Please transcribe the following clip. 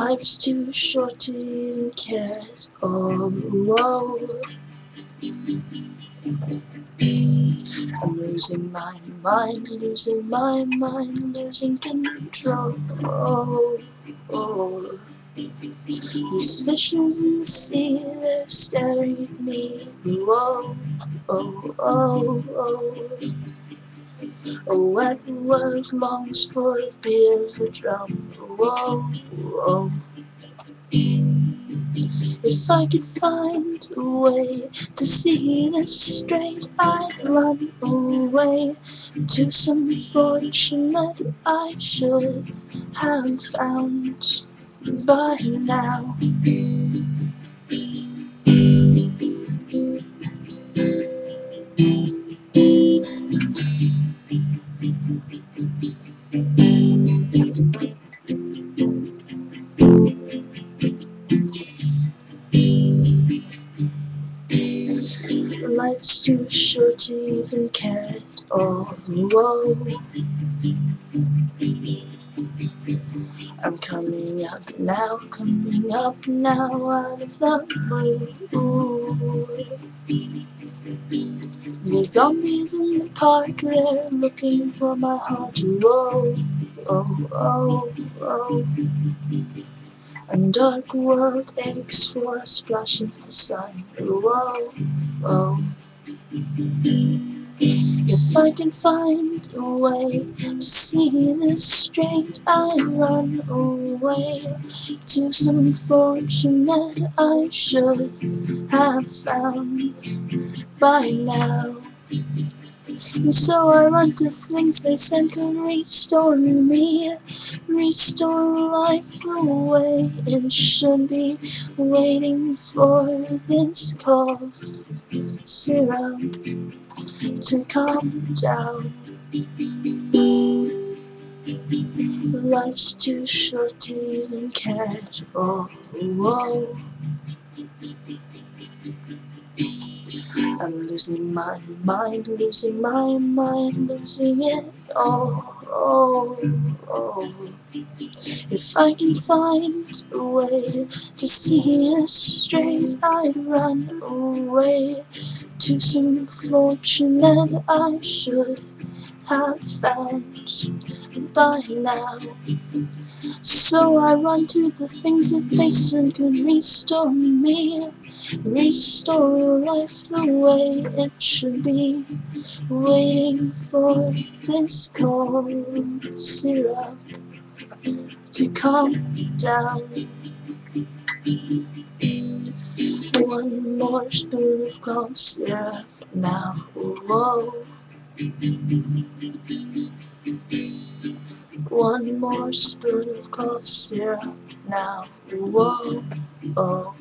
Life's too short to even care at all. Whoa. I'm losing my mind, losing my mind, losing control. Oh. These fishes in the sea, they're staring at me. Whoa, oh, oh, oh. Oh, what world longs for a beat of a drum? Whoa, whoa. If I could find a way to see this straight, I'd run away to some fortune that I should have found by now. Life's too short to even care at all. Whoa. I'm coming up now out of the blue. The zombies in the park, they're looking for my heart. Whoa, oh, oh, oh. And dark world aches for a splash of the sun. Whoa, oh. If I can find a way to see this straight, I'd run away to some fortune that I should have found by now. And so I run to things they said could restore me, restore life the way it should be, waiting for this cough syrup to calm down. Life's too short to even care at all. Whoa. I'm losing my mind, losing my mind, losing it all. Oh, oh. If I can find a way to see it straight, I'd run away to some fortune that I should have found by now. So I run to the things that they said could restore me, restore life the way it should be, waiting for this cold syrup to calm down. One more spoon of cough syrup now. Whoa. One more spoon of cough syrup now. Whoa. Oh.